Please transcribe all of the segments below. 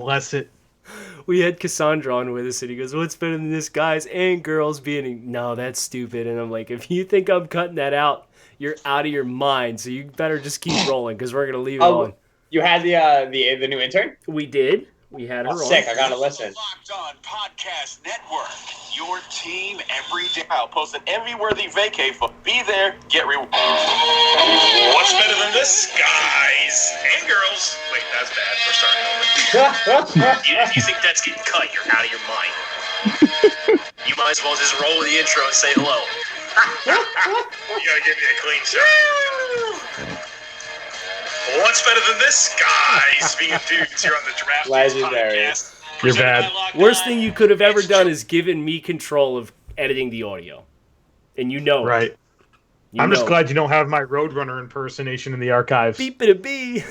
bless it. We had Cassandra on with us, and he goes, "What's better than this, guys and girls being?" No, that's stupid. And I'm like, if you think I'm cutting that out, you're out of your mind. So you better just keep rolling because we're gonna leave it on. You had the new intern? We did. We had her on. Sick. I gotta listen. Locked On Podcast Network. Your team every day. I'll post an envy-worthy vacay for be there, get rewarded. What's better than this? Guys and girls. Wait, that's bad. We're starting over. If you think that's getting cut, you're out of your mind. You might as well just roll with the intro and say hello. You gotta give me a clean shot. What's better than this, guys? Speaking of dudes here on the Draft Legendary. Podcast. You're bad. Worst thing you could have ever done is given me control of editing the audio. And you know it. Right. I'm just glad you don't have my Roadrunner impersonation in the archives. Beep it a bee.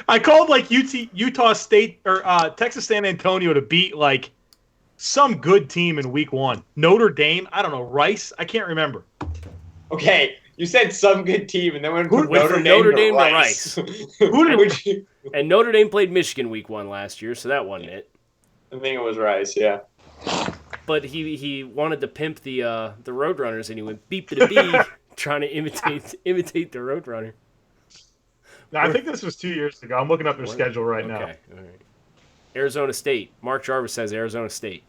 I called like Utah State or Texas San Antonio to beat like some good team in week 1. Notre Dame, I don't know, Rice, I can't remember. Okay, you said some good team, and then went from Notre Dame to Rice. And Notre Dame played Michigan week 1 last year, so that wasn't it. I think it was Rice, yeah. But he wanted to pimp the Roadrunners, and he went beep it a bee, trying to imitate the Roadrunner. No, I think this was 2 years ago. I'm looking up their schedule right now. Okay, all right. Arizona State. Mark Jarvis says Arizona State.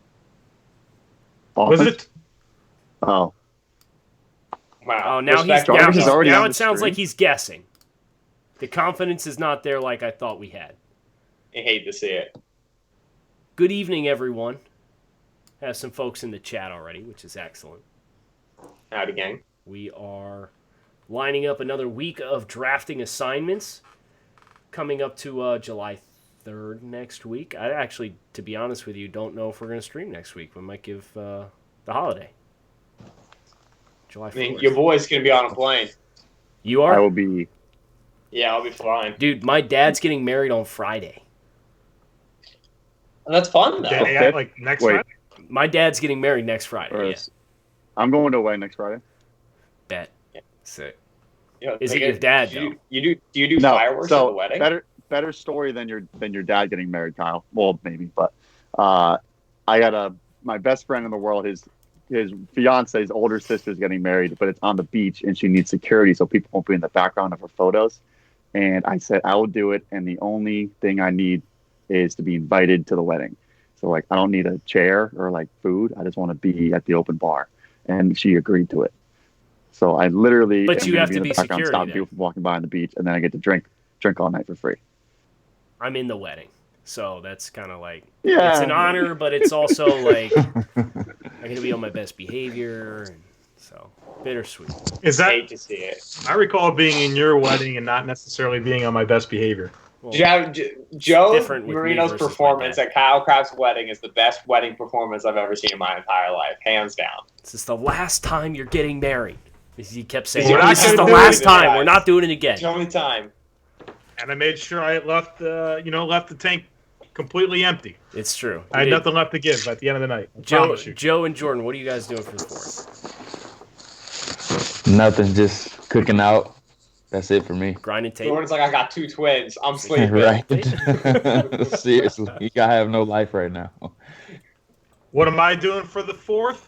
Was it? Oh. Wow. Oh, now now it sounds like he's guessing. The confidence is not there like I thought we had. I hate to see it. Good evening, everyone. Have some folks in the chat already, which is excellent. Howdy, gang. We are lining up another week of drafting assignments coming up to July 3rd next week. I actually, to be honest with you, don't know if we're going to stream next week. We might give the holiday. July 4th. I mean, your boy's going to be on a plane. You are? I will be. Yeah, I'll be flying. Dude, my dad's getting married on Friday. And that's fun, though. Yeah, like next Friday? My dad's getting married next Friday. Yes. I'm going away next Friday. Bet. Sick. You know, Is it your dad, though? Do you do fireworks at the wedding? Better story than your dad getting married, Kyle. Well, maybe, but I got my best friend in the world. His fiance's older sister's getting married, but it's on the beach and she needs security so people won't be in the background of her photos. And I said I will do it, and the only thing I need is to be invited to the wedding. So like I don't need a chair or like food. I just want to be at the open bar. And she agreed to it. So I literally But you have to be security. Stop people from walking by on the beach, and then I get to drink all night for free. I'm in the wedding. So that's kind of like, yeah. It's an honor, but it's also like, I'm going to be on my best behavior. And so, bittersweet. Is that? Hate to see it. I recall being in your wedding and not necessarily being on my best behavior. Well, Joe Marino's performance at Kyle Kraft's wedding is the best wedding performance I've ever seen in my entire life, hands down. This is the last time you're getting married. He kept saying, this is the last time. We're not doing it again. It's the only time. And I made sure I left the tank completely empty. It's true. I had nothing left to give at the end of the night. Joe and Jordan, what are you guys doing for the 4th? Nothing, just cooking out. That's it for me. Grinding tape. Jordan's like, I got 2 twins. I'm sleeping. Right. Seriously, you gotta have no life right now. What am I doing for the 4th?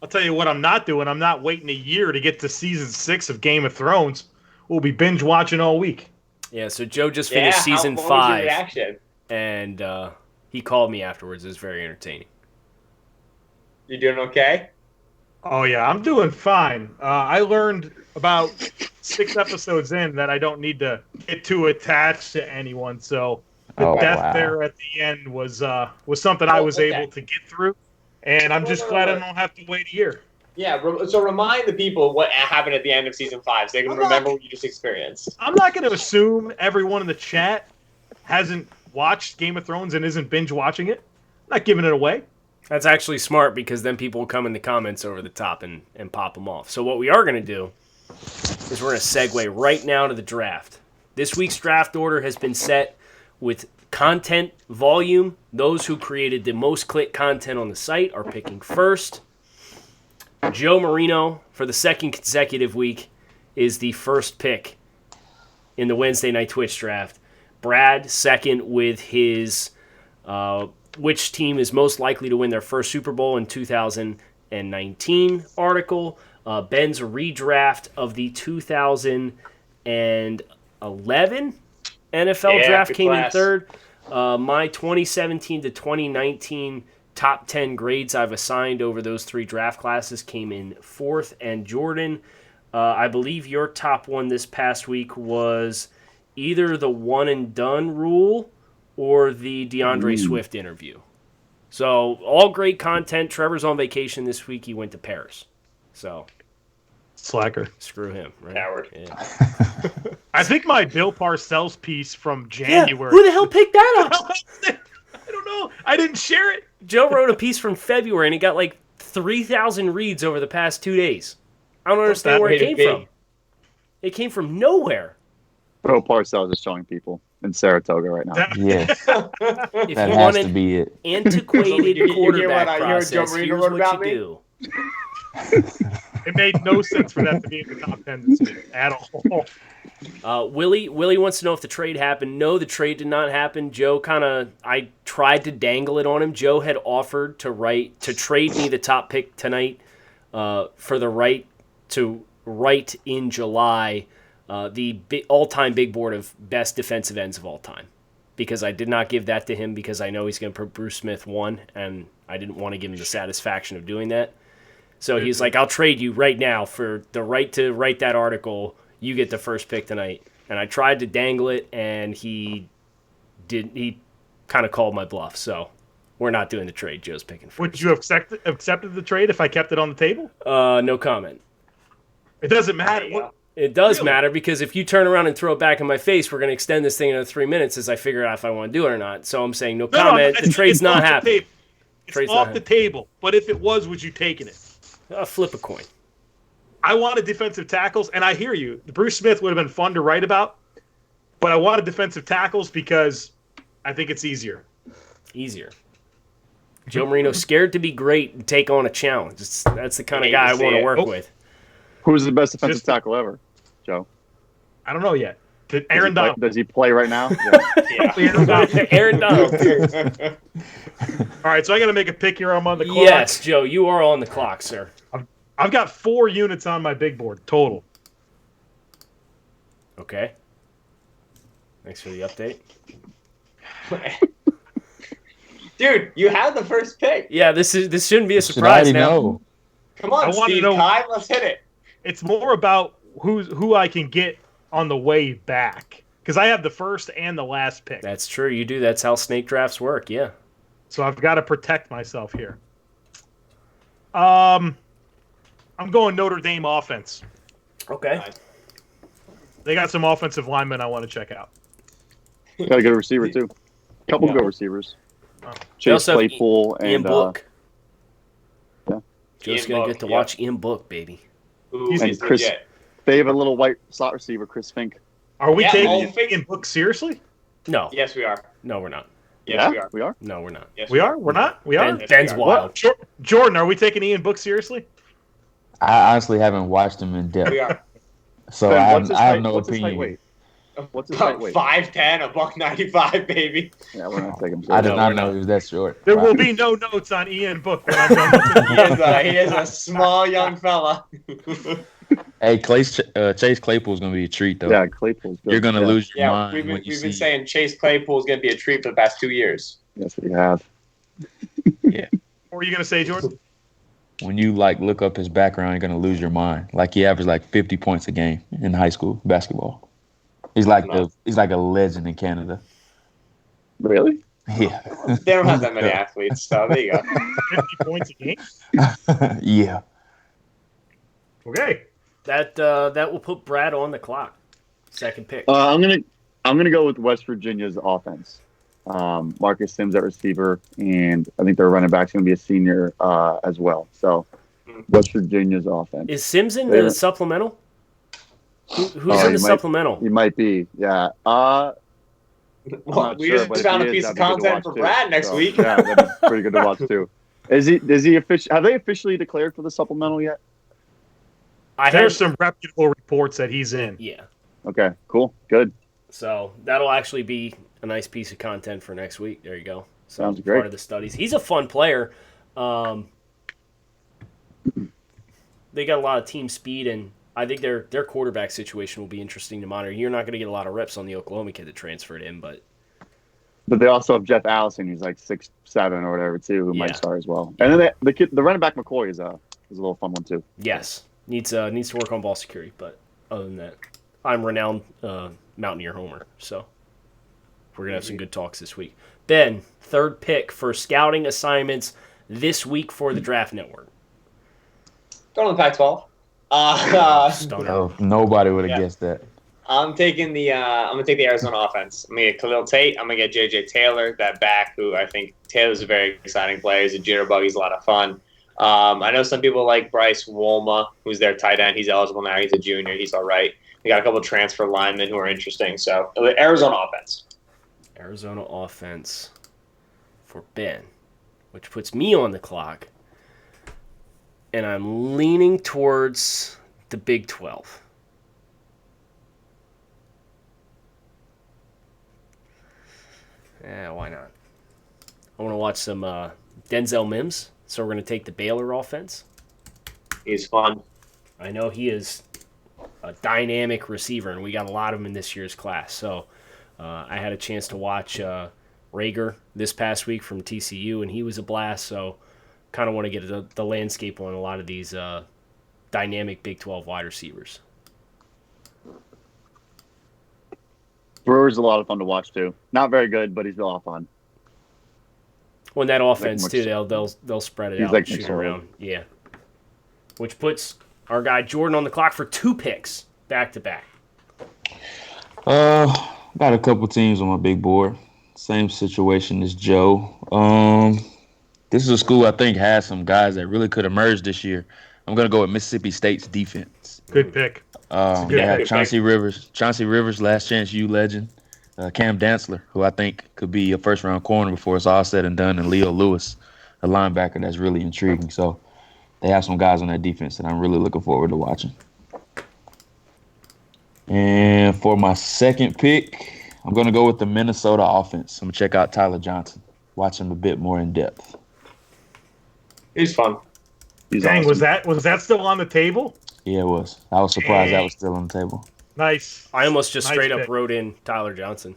I'll tell you what I'm not doing. I'm not waiting a year to get to season 6 of Game of Thrones. We'll be binge watching all week. Yeah, so Joe just finished season 5. What was your reaction? And he called me afterwards. It was very entertaining. You doing okay? Oh, yeah, I'm doing fine. I learned about 6 episodes in that I don't need to get too attached to anyone. So the death there at the end was something I was able to get through. And I'm just glad I don't have to wait a year. Yeah, so remind the people what happened at the end of season 5 so they can remember what you just experienced. I'm not going to assume everyone in the chat hasn't watched Game of Thrones and isn't binge watching it. I'm not giving it away. That's actually smart because then people will come in the comments over the top and pop them off. So what we are going to do is we're going to segue right now to the draft. This week's draft order has been set with content volume. Those who created the most click content on the site are picking first. Joe Marino, for the second consecutive week, is the first pick in the Wednesday Night Twitch draft. Brad second with his which team is most likely to win their first Super Bowl in 2019 article. Ben's redraft of the 2011 NFL draft came in third. My 2017 to 2019 top 10 grades I've assigned over those 3 draft classes came in fourth. And Jordan, I believe your top one this past week was either the one and done rule or the DeAndre Swift interview. So all great content. Trevor's on vacation this week. He went to Paris. So slacker. Screw him. Right? Coward. Yeah. I think my Bill Parcells piece from January. Yeah, who the hell picked that up? I don't know. I didn't share it. Joe wrote a piece from February, and he got like 3,000 reads over the past 2 days. I don't understand where it came from. It came from nowhere. Bill Parcells is showing people in Saratoga right now. Yes. If That you has want to an be it. antiquated quarterback Joe process, Marino here's wrote what about you me? do. It made no sense for that to be in the top 10 this week at all. Willie wants to know if the trade happened. No, the trade did not happen. Joe I tried to dangle it on him. Joe had offered to trade me the top pick tonight for the right to write in July the all-time big board of best defensive ends of all time. Because I did not give that to him because I know he's going to put Bruce Smith 1, and I didn't want to give him the satisfaction of doing that. So he's like, I'll trade you right now for the right to write that article. You get the first pick tonight. And I tried to dangle it, and he kind of called my bluff. So we're not doing the trade. Joe's picking first. Would you have accepted the trade if I kept it on the table? No comment. It doesn't matter. It does matter because if you turn around and throw it back in my face, we're going to extend this thing another 3 minutes as I figure out if I want to do it or not. So I'm saying no comment. The trade's not happening. It's off the table. But if it was, would you taken it? Flip a coin. I wanted defensive tackles, and I hear you. Bruce Smith would have been fun to write about, but I wanted defensive tackles because I think it's easier. Joe Marino's scared to be great and take on a challenge. That's the kind of guy I want to work with. Who's the best defensive tackle ever, Joe? I don't know yet. Aaron Donald. Does he play right now? Yeah. Aaron Donald. All right, so I got to make a pick here. I'm on the clock. Yes, Joe, you are on the clock, sir. I've got 4 units on my big board total. Okay. Thanks for the update. Dude, you have the first pick. Yeah, this shouldn't be a surprise now. Know. Come on, Steve Kai, let's hit it. It's more about who I can get on the way back because I have the first and the last pick. That's true. You do. That's how snake drafts work. Yeah. So I've got to protect myself here. I'm going Notre Dame offense. Okay. They got some offensive linemen I want to check out. Got a good receiver too. Couple good receivers. Chase Claypool and Ian Book. Yeah. Joe's gonna get to watch Ian Book, baby. Ooh, and Chris. Legit. They have a little white slot receiver, Chris Fink. Are we taking Ian Book seriously? No. Yes, we are. No, we're not. Yes, we are. No, we're not. Yes, we are. We're not. We are. Ben's wild. Jordan, are we taking Ian Book seriously? I honestly haven't watched him in depth. We are. So Ben, I have no opinion. What's his height weight? 5'10", $195, baby. Yeah, we're not taking him. I did not know he was that short. There will be no notes on Ian Book when I'm done. He is a small young fella. Hey, Chase Claypool's gonna be a treat though. Yeah, Claypool's good. You're gonna lose your mind. We've been saying Chase Claypool is going to be a treat for the past 2 years. Yes, we have. Yeah. What were you going to say, Jordan? When you look up his background, you're gonna lose your mind. He averaged 50 points a game in high school basketball. He's like a legend in Canada. Really? Yeah. They don't have that many athletes, so there you go. 50 points a game? Yeah. Okay. That will put Brad on the clock. Second pick. I'm gonna go with West Virginia's offense. Marcus Sims at receiver, and I think their running back's gonna be a senior as well. So West Virginia's offense. Is Sims in the supplemental? Who's in the supplemental? He might be. Yeah. Well, we just found a piece of content for Brad next week. Yeah, that'd be pretty good to watch too. Have they officially declared for the supplemental yet? There's some reputable reports that he's in. Yeah. Okay, cool. Good. So that'll actually be a nice piece of content for next week. There you go. So Sounds great. Part of the studies. He's a fun player. They got a lot of team speed, and I think their quarterback situation will be interesting to monitor. You're not going to get a lot of reps on the Oklahoma kid that transferred in, but they also have Jeff Allison, who's like 6'7" or whatever too, who might start as well. And then the running back McCoy is a little fun one too. Yes, needs to work on ball security, but other than that, I'm renowned Mountaineer homer, so we're gonna have some good talks this week. Ben, third pick for scouting assignments this week for the Draft Network. Going to the Pac-12. Nobody would have guessed that. I'm taking the Arizona offense. I'm gonna get Khalil Tate. I'm gonna get JJ Taylor, that back, who I think Taylor's a very exciting player. He's a jitterbug. He's a lot of fun. I know some people like Bryce Wolma, who's their tight end. He's eligible now. He's a junior. He's all right. They got a couple of transfer linemen who are interesting. So Arizona offense. Arizona offense for Ben, which puts me on the clock. And I'm leaning towards the Big 12. Yeah, why not? I want to watch some Denzel Mims, so we're going to take the Baylor offense. He's fun. I know he is a dynamic receiver, and we got a lot of them in this year's class. So I had a chance to watch Rager this past week from TCU, and he was a blast. So kind of want to get the landscape on a lot of these dynamic Big 12 wide receivers. Brewer's a lot of fun to watch too. Not very good, but he's a lot of fun. Well, in that offense too, they'll spread it out and shoot McSorley. Around. Yeah. Which puts our guy Jordan on the clock for 2 picks back to back. Got a couple teams on my big board. Same situation as Joe. This is a school I think has some guys that really could emerge this year. I'm gonna go with Mississippi State's defense. Good pick. They have Chauncey Rivers, last chance U legend. Cam Dantzler, who I think could be a first-round corner before it's all said and done, and Leo Lewis, a linebacker that's really intriguing. So they have some guys on that defense that I'm really looking forward to watching. And for my second pick, I'm going to go with the Minnesota offense. I'm going to check out Tyler Johnson, watch him a bit more in depth. He's fun. Dang, awesome. was that still on the table? Yeah, it was. I was surprised that was still on the table. Nice. I almost just straight up wrote in Tyler Johnson.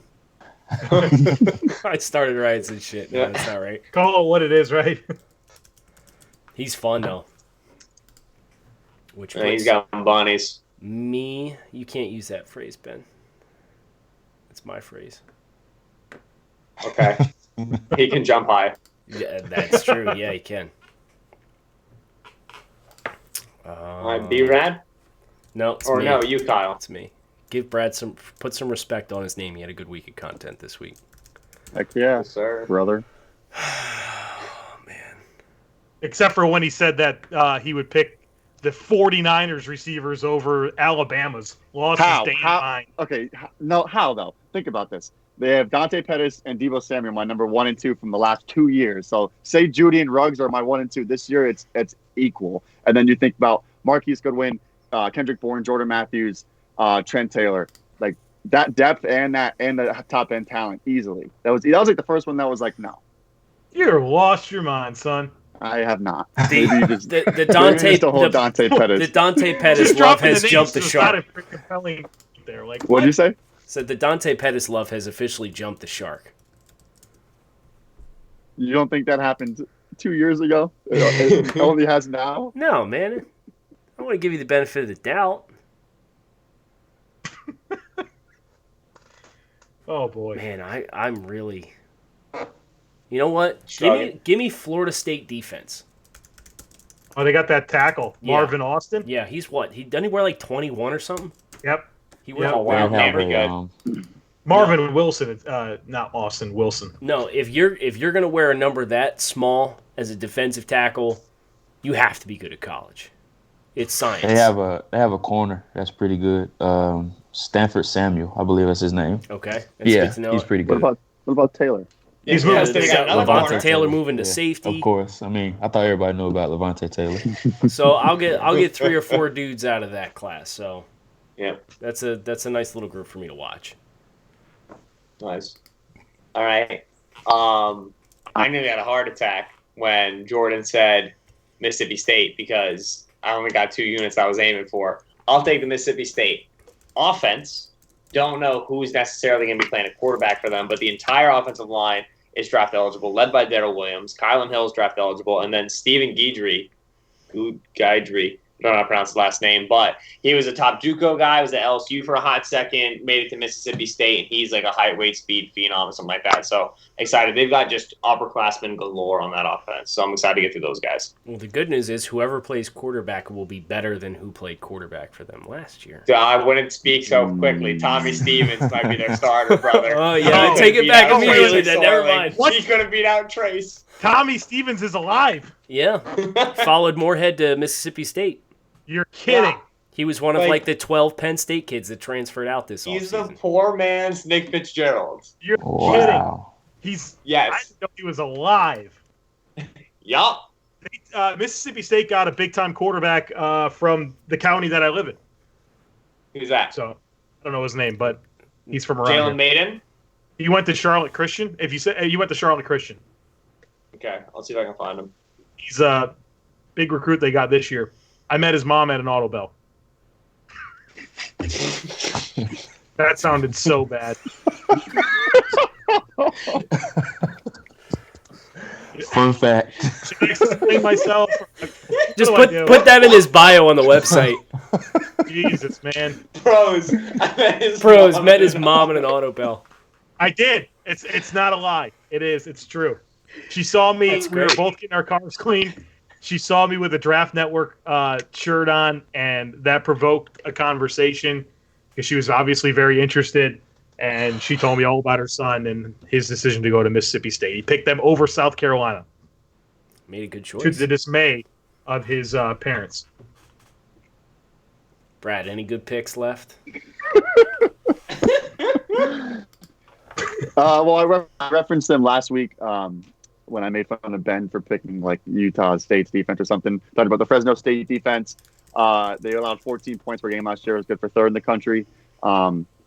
I started writing some shit. No, that's not right. Call it what it is, right? He's fun, though. Which he's got bunnies. Me, you can't use that phrase, Ben. It's my phrase. Okay. He can jump high. Yeah, that's true. Yeah, he can. B-Rad? No, it's or me. no, you, Kyle. It's me. Give Brad put some respect on his name. He had a good week of content this week. Heck yeah, yes, sir. Brother. Oh, man. Except for when he said that he would pick the 49ers receivers over Alabama's. Lost his damn mind. Okay, how though? Think about this. They have Dante Pettis and Deebo Samuel, my number 1 and 2 from the last 2 years. So say Judy and Ruggs are my 1 and 2. This year it's equal. And then you think about Marquise Goodwin, Kendrick Bourne, Jordan Matthews, Trent Taylor. Like that depth and the top end talent easily. That was like the first one that was like, no. You're lost your mind, son. I have not. The Dante Pettis love has jumped the shark. There, like what did you say? So the Dante Pettis love has officially jumped the shark. You don't think that happened 2 years ago? It only has now? No, man. I want to give you the benefit of the doubt. Oh boy, man, I'm really. You know what? Give me Florida State defense. Oh, they got that tackle, Marvin Austin. Yeah, he's what? Doesn't he wear like 21 or something? Yep. He wears good. Marvin Wilson, not Austin Wilson. No, if you're gonna wear a number that small as a defensive tackle, you have to be good at college. It's science. They have a corner that's pretty good. Stanford Samuel, I believe that's his name. Okay. He's pretty good. What about Taylor? He's moving. Levante Taylor moving to safety. Of course. I mean, I thought everybody knew about Levante Taylor. So I'll get 3 or 4 dudes out of that class. So yeah, that's a nice little group for me to watch. Nice. All right. I nearly had a heart attack when Jordan said Mississippi State because I only got 2 units I was aiming for. I'll take the Mississippi State offense. Don't know who's necessarily going to be playing a quarterback for them, but the entire offensive line is draft eligible, led by Daryl Williams. Kylan Hill is draft eligible, and then Stephen Guidry. I don't know how to pronounce his last name, but he was a top JUCO guy, was at LSU for a hot second, made it to Mississippi State, and he's like a height, weight, speed phenom or something like that. So excited. They've got just upperclassmen galore on that offense. So I'm excited to get through those guys. Well, the good news is whoever plays quarterback will be better than who played quarterback for them last year. I wouldn't speak so quickly. Tommy Stevens might be their starter, brother. Oh, yeah. Take it back immediately then. Never mind. He's going to beat out Trace. Tommy Stevens is alive. Yeah. Followed Moorhead to Mississippi State. You're kidding. Yeah. He was one of like the 12 Penn State kids that transferred out this offseason. He's the poor man's Nick Fitzgerald. You're kidding. Yes. I didn't know he was alive. Yup. Mississippi State got a big-time quarterback from the county that I live in. Who's that? So I don't know his name, but he's from around Jalen Maiden? He went to Charlotte Christian. If you say you went to Charlotte Christian. Okay, I'll see if I can find him. He's a big recruit they got this year. I met his mom at an auto bell. That sounded so bad. Fun fact. Should I explain myself? Just put that in his bio on the website. Jesus, man. Pros. Met his mom in an auto bell. I did. It's not a lie. It is. It's true. She saw me. We were both getting our cars clean. She saw me with a Draft Network shirt on, and that provoked a conversation because she was obviously very interested. And she told me all about her son and his decision to go to Mississippi State. He picked them over South Carolina. Made a good choice. To the dismay of his parents. Brad, any good picks left? Well, I referenced them last week when I made fun of Ben for picking like Utah State's defense or something. Talking about the Fresno State defense. They allowed 14 points per game last year. It was good for 3rd in the country.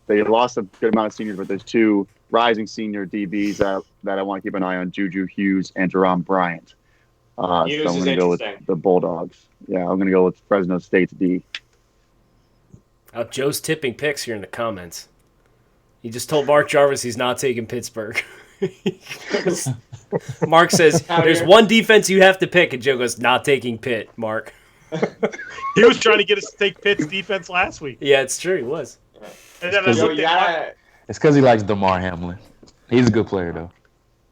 They lost a good amount of seniors, but there's 2 rising senior DBs that I want to keep an eye on: Juju Hughes and Jerome Bryant. So I'm going to go with the Bulldogs. Yeah, I'm going to go with Fresno State's D. Joe's tipping picks here in the comments. He just told Mark Jarvis he's not taking Pittsburgh. Mark says, there's one defense you have to pick, and Joe goes, not taking Pitt, Mark. He was trying to get us to take Pitt's defense last week. Yeah, it's true. He was. And then it's because he likes DeMar Hamlin. He's a good player, though.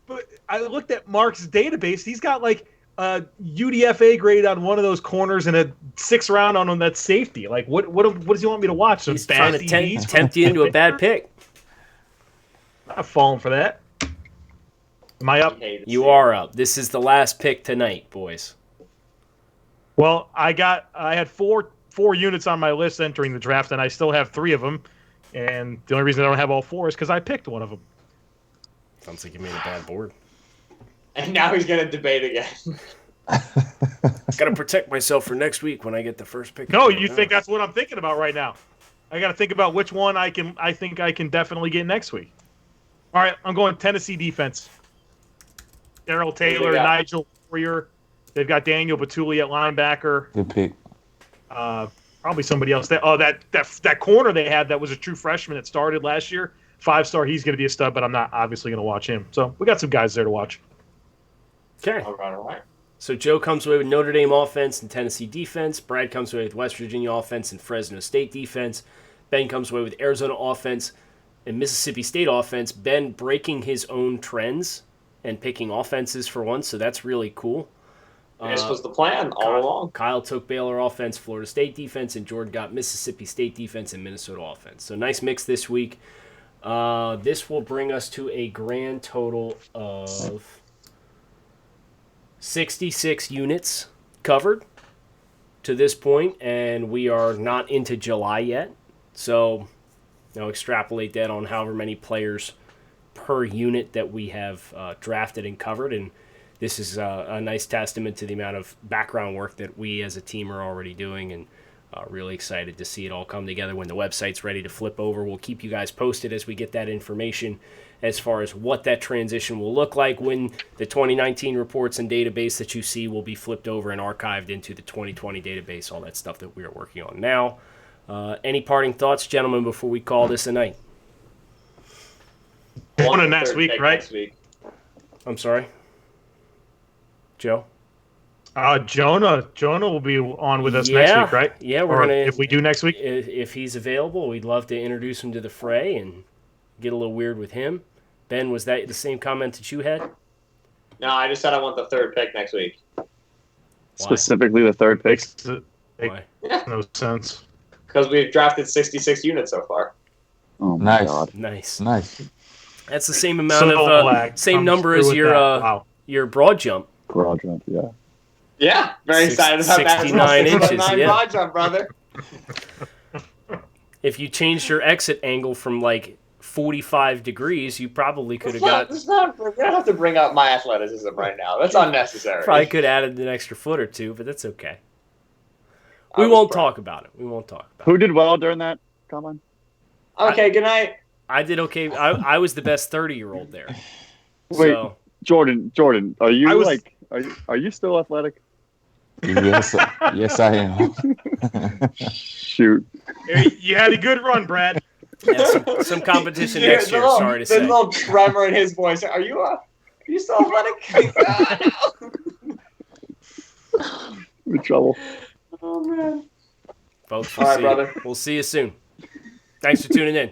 But I looked at Mark's database. He's got like a UDFA grade on one of those corners and a 6th round on that safety. Like, what does he want me to watch? He's trying to tempt you into a bad pick. I'm not falling for that. Am I up? You are up. This is the last pick tonight, boys. Well, I had four units on my list entering the draft, and I still have 3 of them. And the only reason I don't have all 4 is because I picked one of them. Sounds like you made a bad board. And now he's going to debate again. Got to protect myself for next week when I get the first pick. No, you think that's what I'm thinking about right now? I got to think about which one I think I can definitely get next week. All right, I'm going Tennessee defense. Darrell Taylor, Nigel Warrior. They've got Daniel Batuli at linebacker. Good pick. Probably somebody else. That corner they had that was a true freshman that started last year, 5-star. He's going to be a stud, but I'm not obviously going to watch him. So we got some guys there to watch. Okay. All right. So Joe comes away with Notre Dame offense and Tennessee defense. Brad comes away with West Virginia offense and Fresno State defense. Ben comes away with Arizona offense and Mississippi State offense. Ben breaking his own trends and picking offenses for once, so that's really cool. This was the plan all along. Kyle took Baylor offense, Florida State defense, and Jordan got Mississippi State defense and Minnesota offense. So nice mix this week. This will bring us to a grand total of 66 units covered to this point, and we are not into July yet. So extrapolate that on however many players per unit that we have drafted and covered, and this is a nice testament to the amount of background work that we as a team are already doing, and Really excited to see it all come together when the website's ready to flip over. We'll keep you guys posted as we get that information as far as what that transition will look like when the 2019 reports and database that you see will be flipped over and archived into the 2020 database, all that stuff that we are working on now. Any parting thoughts, gentlemen, before we call this a night? One of next week, right? Next week. I'm sorry? Joe? Jonah will be on with us next week, right? Yeah, we're gonna. If we do next week, if he's available, we'd love to introduce him to the fray and get a little weird with him. Ben, was that the same comment that you had? No, I just said I want the third pick next week. Why? Specifically, the third pick. Why? Yeah, No sense. because we've drafted 66 units so far. Oh my God. Nice. That's the same amount of same number as your broad jump. Broad jump, yeah. Yeah, very excited about that. 69 inches, yeah. Broad jump, brother. If you changed your exit angle from like 45 degrees, you probably could have got. We don't have to bring up my athleticism right now. That's unnecessary. Probably could have added an extra foot or two, but that's okay. We won't talk about it. Who did well during that combine? Okay, good night. I did okay. I was the best 30-year-old there. Wait, So, Jordan, are you are you still athletic? Yes, yes, I am. Shoot. You had a good run, Brad. yeah, some competition next year. Sorry to say. There's a little tremor in his voice. Are you still athletic? I'm in trouble. Oh man. Folks, All right, brother. We'll see you soon. Thanks for tuning in.